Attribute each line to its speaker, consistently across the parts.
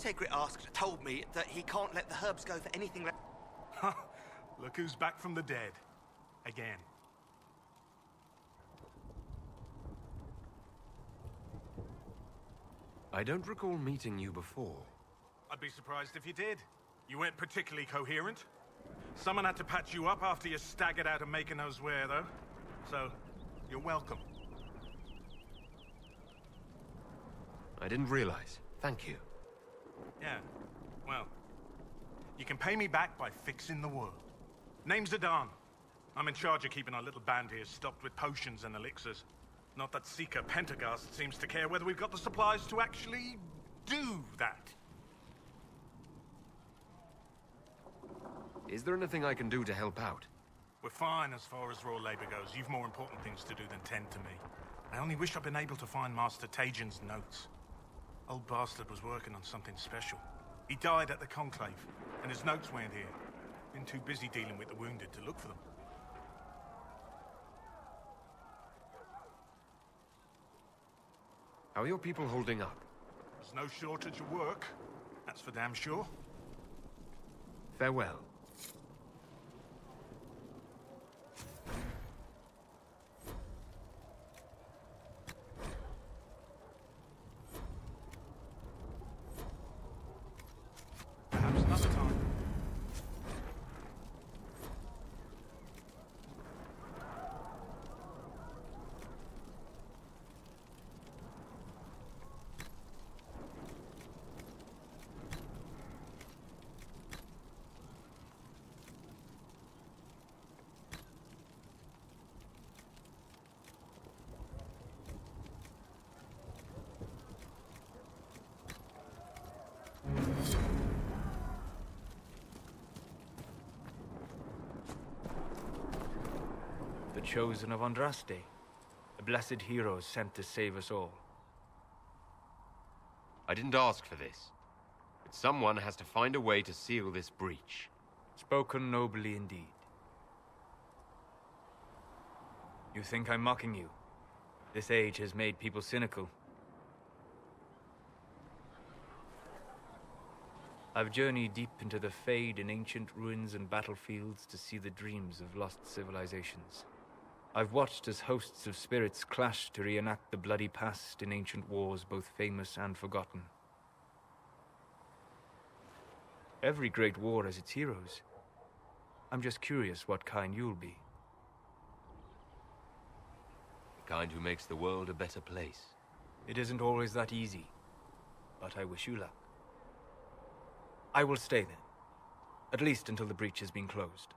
Speaker 1: Segret told me that he can't let the herbs go for anything like...
Speaker 2: Look who's back from the dead. Again.
Speaker 3: I don't recall meeting you before.
Speaker 2: I'd be surprised if you did. You weren't particularly coherent. Someone had to patch you up after you staggered out of making those wear, though. So, you're welcome.
Speaker 3: I didn't realize. Thank you.
Speaker 2: Yeah, well, you can pay me back by fixing the world. Name's Adan. I'm in charge of keeping our little band here stocked with potions and elixirs. Not that Seeker Pentagast seems to care whether we've got the supplies to actually do that.
Speaker 3: Is there anything I can do to help out?
Speaker 2: We're fine as far as raw labor goes. You've more important things to do than tend to me. I only wish I'd been able to find Master Tajin's notes. Old bastard was working on something special. He died at the Conclave, and his notes weren't here. Been too busy dealing with the wounded to look for them.
Speaker 3: How are your people holding up?
Speaker 2: There's no shortage of work. That's for damn sure.
Speaker 3: Farewell.
Speaker 2: Perhaps another time.
Speaker 4: The chosen of Andraste, the blessed heroes sent to save us all.
Speaker 3: I didn't ask for this, but someone has to find a way to seal this breach.
Speaker 4: Spoken nobly indeed. You think I'm mocking you? This age has made people cynical. I've journeyed deep into the Fade in ancient ruins and battlefields to see the dreams of lost civilizations. I've watched as hosts of spirits clash to reenact the bloody past in ancient wars both famous and forgotten. Every great war has its heroes. I'm just curious what kind you'll be.
Speaker 3: The kind who makes the world a better place.
Speaker 4: It isn't always that easy, but I wish you luck. I will stay then, at least until the breach has been closed.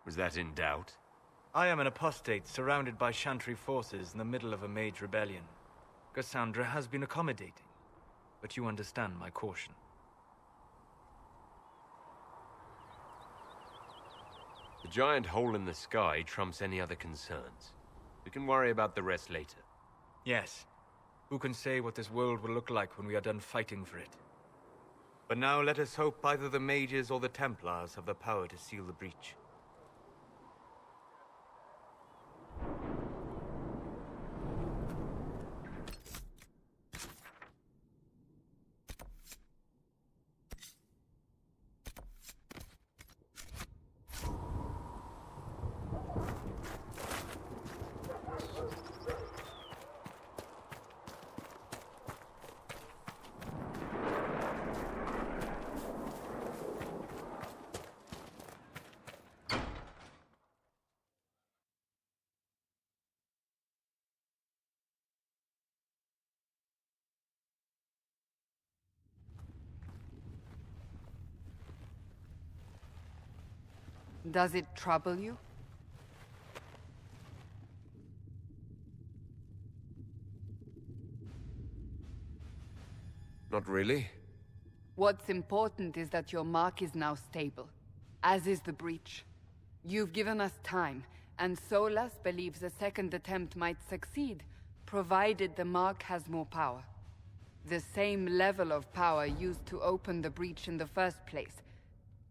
Speaker 3: Was that in doubt?
Speaker 4: I am an apostate surrounded by Chantry forces in the middle of a mage rebellion. Cassandra has been accommodating, but you understand my caution.
Speaker 3: The giant hole in the sky trumps any other concerns. We can worry about the rest later.
Speaker 4: Yes. Who can say what this world will look like when we are done fighting for it? But now let us hope either the mages or the Templars have the power to seal the breach.
Speaker 5: Does it trouble you?
Speaker 3: Not really.
Speaker 5: What's important is that your mark is now stable, as is the breach. You've given us time, and Solas believes a second attempt might succeed, provided the mark has more power. The same level of power used to open the breach in the first place.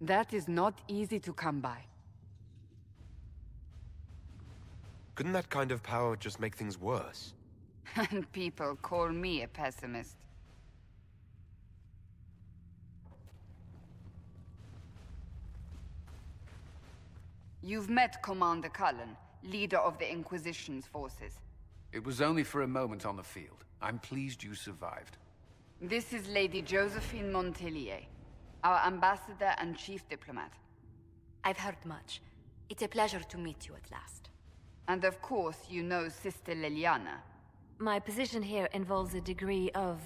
Speaker 5: That is not easy to come by.
Speaker 3: Couldn't that kind of power just make things worse?
Speaker 5: And people call me a pessimist. You've met Commander Cullen, leader of the Inquisition's forces.
Speaker 6: It was only for a moment on the field. I'm pleased you survived.
Speaker 5: This is Lady Josephine Montelier, our ambassador and chief diplomat.
Speaker 7: I've heard much. It's a pleasure to meet you at last.
Speaker 5: And of course, you know Sister Liliana.
Speaker 7: My position here involves a degree of...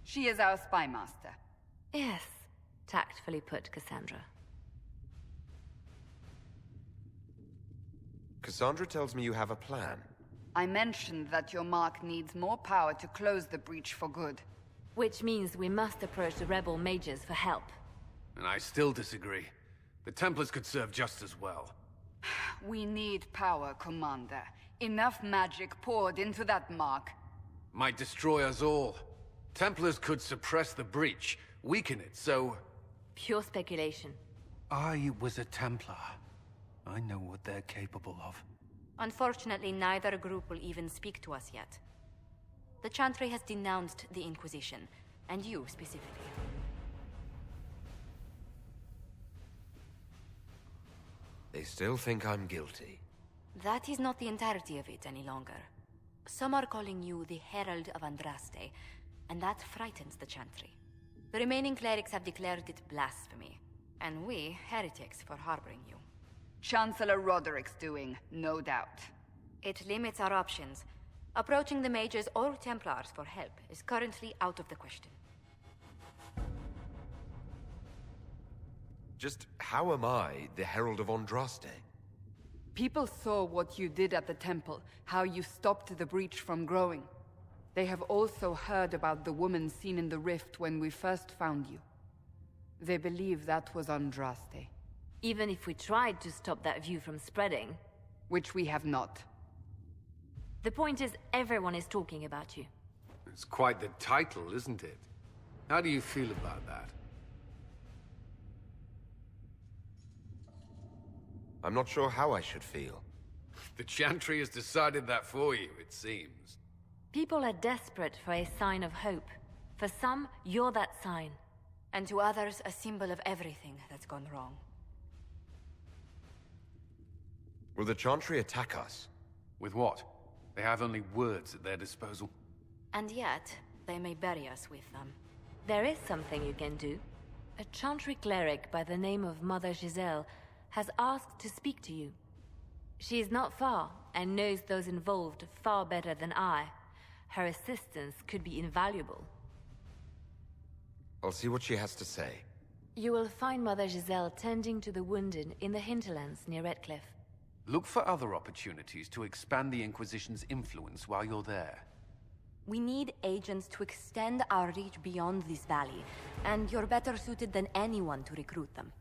Speaker 5: She is our spy master.
Speaker 7: Yes, tactfully put, Cassandra.
Speaker 8: Cassandra tells me you have a plan.
Speaker 5: I mentioned that your mark needs more power to close the breach for good.
Speaker 7: Which means we must approach the rebel mages for help.
Speaker 6: And I still disagree. The Templars could serve just as well.
Speaker 5: We need power, Commander. Enough magic poured into that mark.
Speaker 6: Might destroy us all. Templars could suppress the breach, weaken it, so...
Speaker 7: Pure speculation.
Speaker 6: I was a Templar. I know what they're capable of.
Speaker 7: Unfortunately, neither group will even speak to us yet. The Chantry has denounced the Inquisition, and you specifically.
Speaker 8: They still think I'm guilty.
Speaker 7: That is not the entirety of it any longer. Some are calling you the Herald of Andraste, and that frightens the Chantry. The remaining clerics have declared it blasphemy, and we, heretics, for harboring you.
Speaker 5: Chancellor Roderick's doing, no doubt.
Speaker 7: It limits our options. Approaching the mages or Templars for help is currently out of the question.
Speaker 8: Just how am I the Herald of Andraste?
Speaker 5: People saw what you did at the temple, how you stopped the breach from growing. They have also heard about the woman seen in the rift when we first found you. They believe that was Andraste.
Speaker 7: Even if we tried to stop that view from spreading...
Speaker 5: Which we have not.
Speaker 7: The point is, everyone is talking about you.
Speaker 6: It's quite the title, isn't it? How do you feel about that?
Speaker 8: I'm not sure how I should feel.
Speaker 6: The Chantry has decided that for you, it seems.
Speaker 7: People are desperate for a sign of hope. For some, you're that sign. And to others, a symbol of everything that's gone wrong.
Speaker 8: Will the Chantry attack us?
Speaker 6: With what? They have only words at their disposal.
Speaker 7: And yet, they may bury us with them. There is something you can do. A Chantry cleric by the name of Mother Giselle has asked to speak to you. She is not far, and knows those involved far better than I. Her assistance could be invaluable.
Speaker 8: I'll see what she has to say.
Speaker 7: You will find Mother Giselle tending to the wounded in the hinterlands near Redcliffe.
Speaker 6: Look for other opportunities to expand the Inquisition's influence while you're there.
Speaker 7: We need agents to extend our reach beyond this valley, and you're better suited than anyone to recruit them.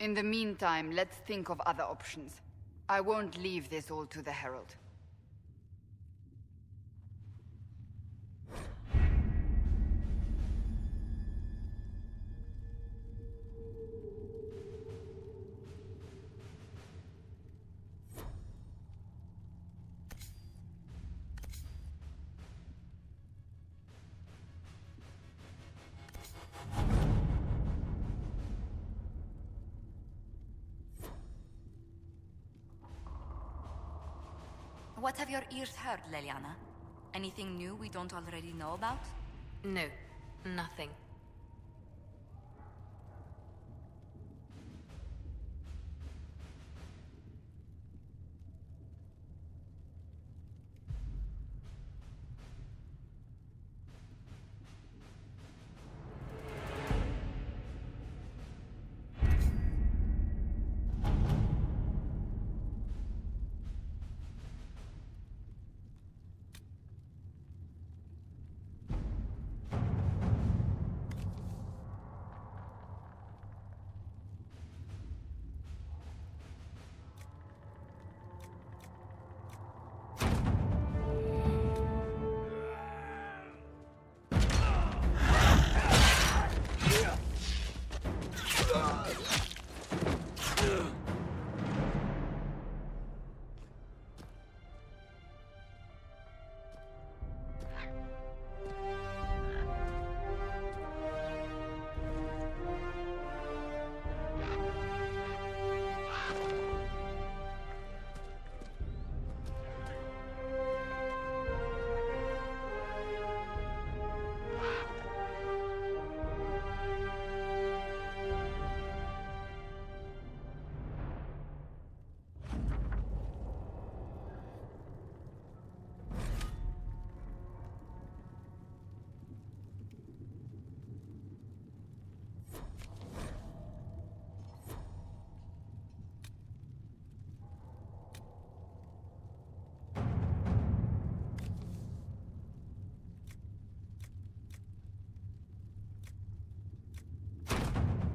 Speaker 5: In the meantime, let's think of other options. I won't leave this all to the Herald.
Speaker 7: What have your ears heard, Leliana? Anything new we don't already know about? No, nothing.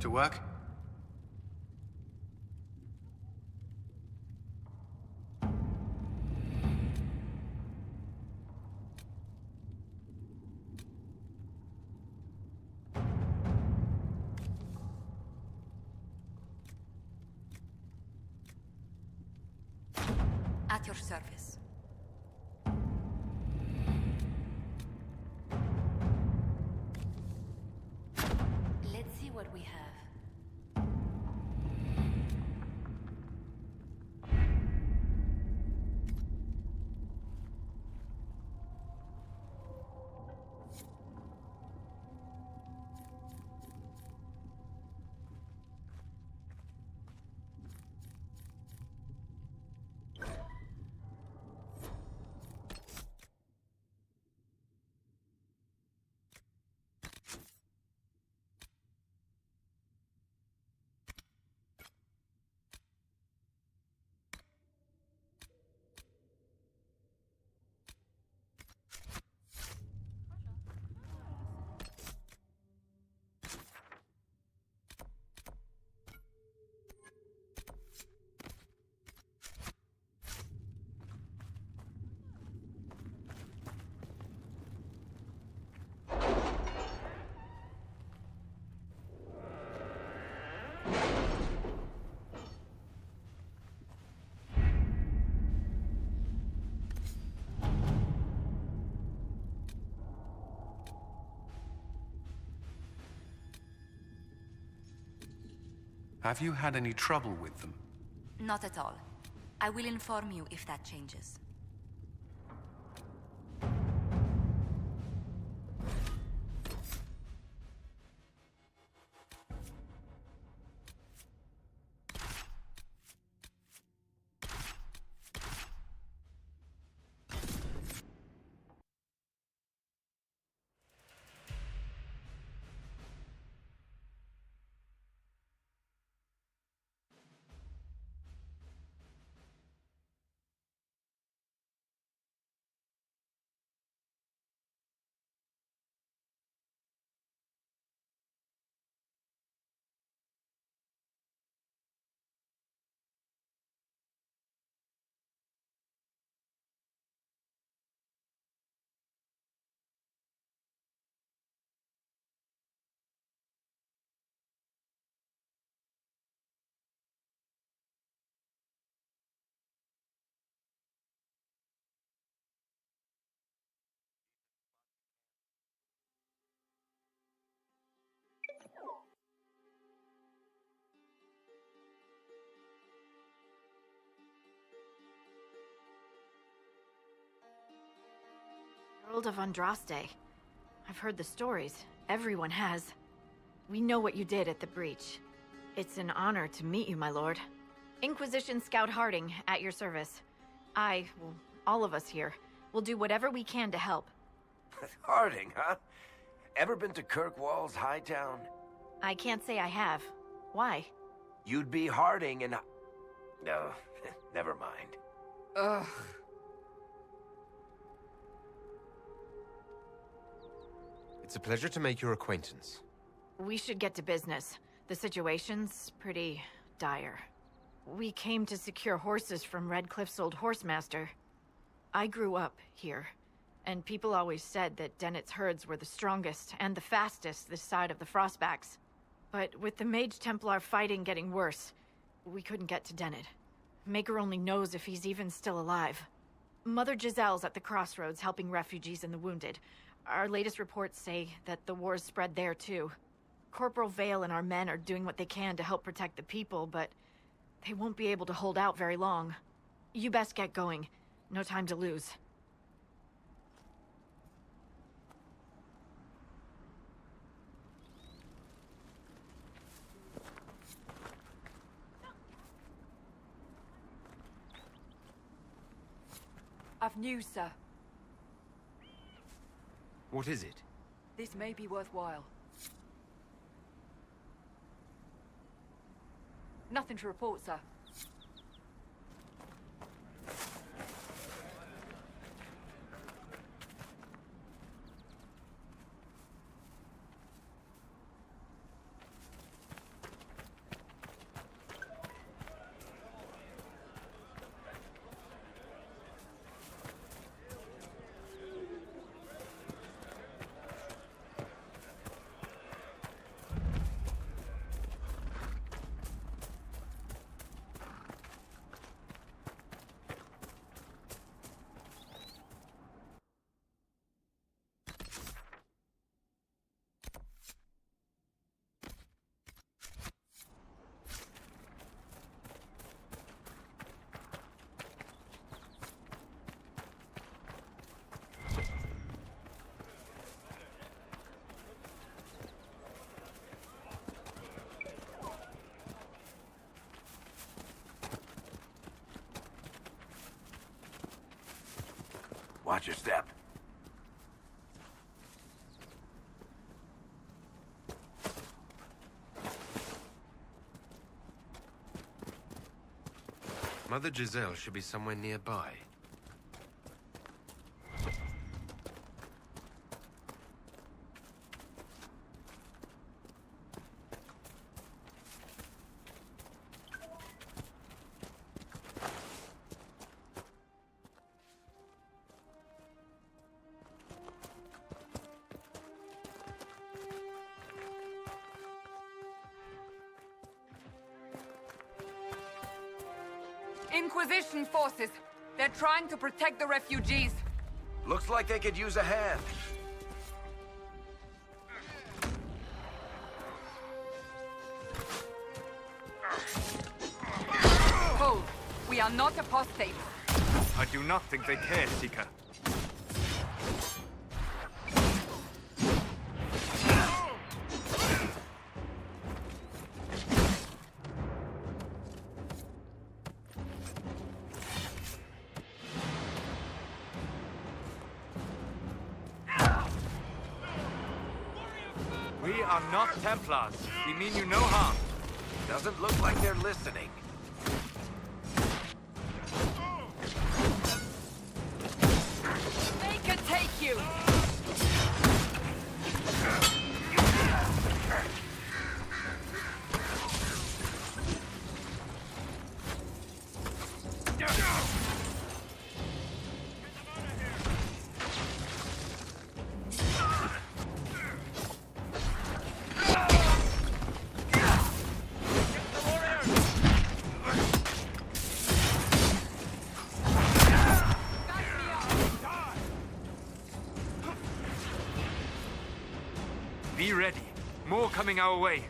Speaker 6: To work?
Speaker 7: At your service. Let's see what we have.
Speaker 6: Have you had any trouble with them?
Speaker 7: Not at all. I will inform you if that changes.
Speaker 9: Herald of Andraste. I've heard the stories. Everyone has. We know what you did at the breach. It's an honor to meet you, my lord. Inquisition Scout Harding, at your service. Well, all of us here, will do whatever we can to help.
Speaker 10: Harding, huh? Ever been to Kirkwall's Hightown?
Speaker 9: I can't say I have. Why?
Speaker 10: You'd be Harding and... No, never mind.
Speaker 5: Ugh.
Speaker 8: It's a pleasure to make your acquaintance.
Speaker 9: We should get to business. The situation's pretty dire. We came to secure horses from Redcliffe's old horsemaster. I grew up here, and people always said that Dennett's herds were the strongest and the fastest this side of the Frostbacks. But with the Mage Templar fighting getting worse, we couldn't get to Dennett. Maker only knows if he's even still alive. Mother Giselle's at the crossroads helping refugees and the wounded. Our latest reports say that the war's spread there too. Corporal Vale and our men are doing what they can to help protect the people, but they won't be able to hold out very long. You best get going. No time to lose.
Speaker 11: I've news, sir.
Speaker 8: What is it?
Speaker 11: This may be worthwhile. Nothing to report, sir.
Speaker 10: Watch your step.
Speaker 8: Mother Giselle should be somewhere nearby.
Speaker 5: Inquisition forces. They're trying to protect the refugees.
Speaker 10: Looks like they could use a hand.
Speaker 5: Hold. We are not apostates.
Speaker 4: I do not think they care, Seeker. We are not Templars. We mean you no harm.
Speaker 10: Doesn't look like they're listening.
Speaker 5: They could take you!
Speaker 4: Be ready. More coming our way.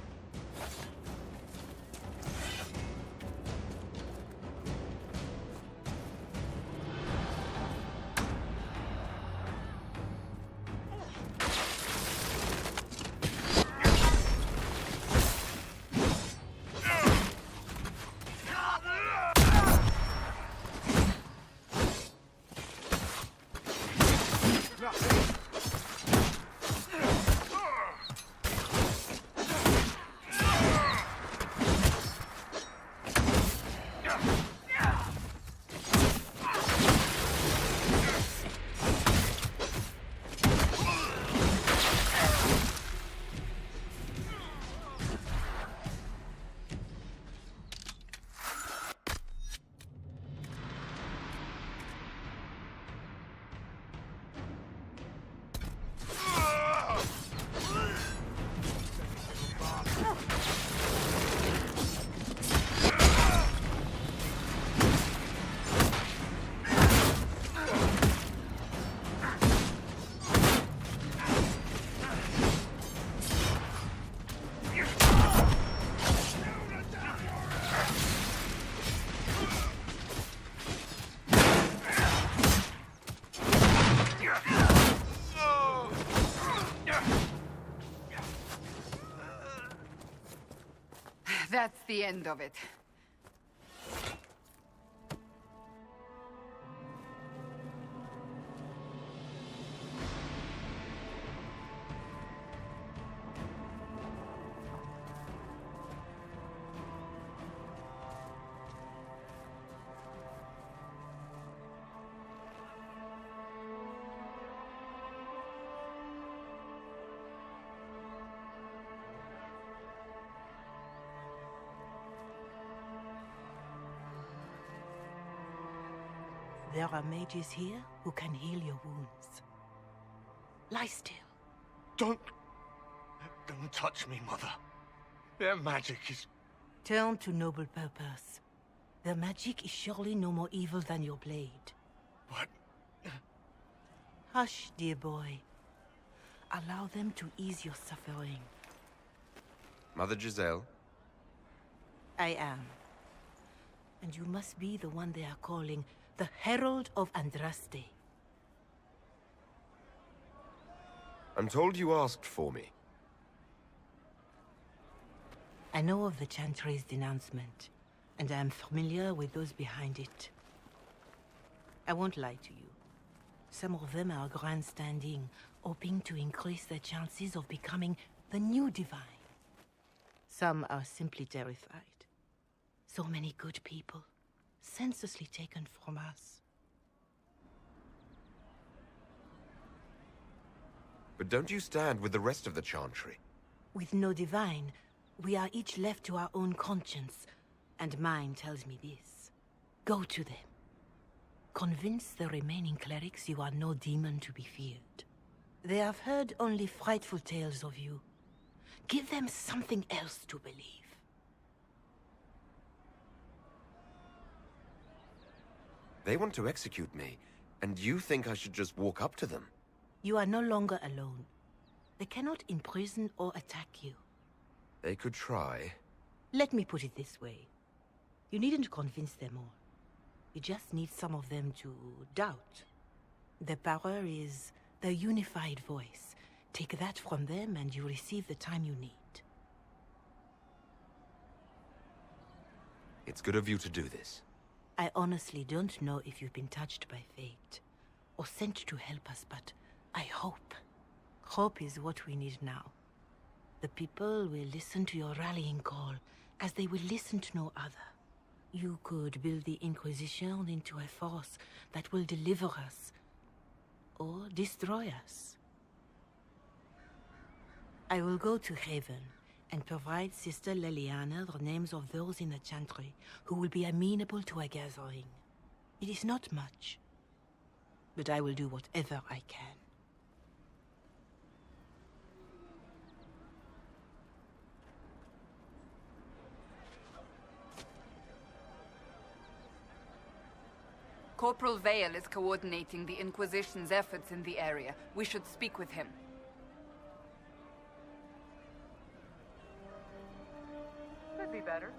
Speaker 5: That's the end of it.
Speaker 12: There are mages here who can heal your wounds. Lie still.
Speaker 1: Don't touch me, Mother. Their magic is...
Speaker 12: Turn to noble purpose. Their magic is surely no more evil than your blade.
Speaker 1: What?
Speaker 12: Hush, dear boy. Allow them to ease your suffering.
Speaker 8: Mother Giselle?
Speaker 12: I am. And you must be the one they are calling the Herald of Andraste.
Speaker 8: I'm told you asked for me.
Speaker 12: I know of the Chantry's denouncement, and I am familiar with those behind it. I won't lie to you. Some of them are grandstanding, hoping to increase their chances of becoming the new divine. Some are simply terrified. So many good people, senselessly taken from us.
Speaker 8: But don't you stand with the rest of the Chantry?
Speaker 12: With no divine, we are each left to our own conscience, and mine tells me this. Go to them. Convince the remaining clerics you are no demon to be feared. They have heard only frightful tales of you. Give them something else to believe.
Speaker 8: They want to execute me, and you think I should just walk up to them?
Speaker 12: You are no longer alone. They cannot imprison or attack you.
Speaker 8: They could try.
Speaker 12: Let me put it this way. You needn't convince them all. You just need some of them to doubt. Their power is their unified voice. Take that from them and you receive the time you need.
Speaker 8: It's good of you to do this.
Speaker 12: I honestly don't know if you've been touched by fate, or sent to help us, but I hope. Hope is what we need now. The people will listen to your rallying call, as they will listen to no other. You could build the Inquisition into a force that will deliver us, or destroy us. I will go to Haven, and provide Sister Leliana the names of those in the Chantry who will be amenable to a gathering. It is not much, but I will do whatever I can.
Speaker 5: Corporal Vale is coordinating the Inquisition's efforts in the area. We should speak with him.
Speaker 13: Could be better.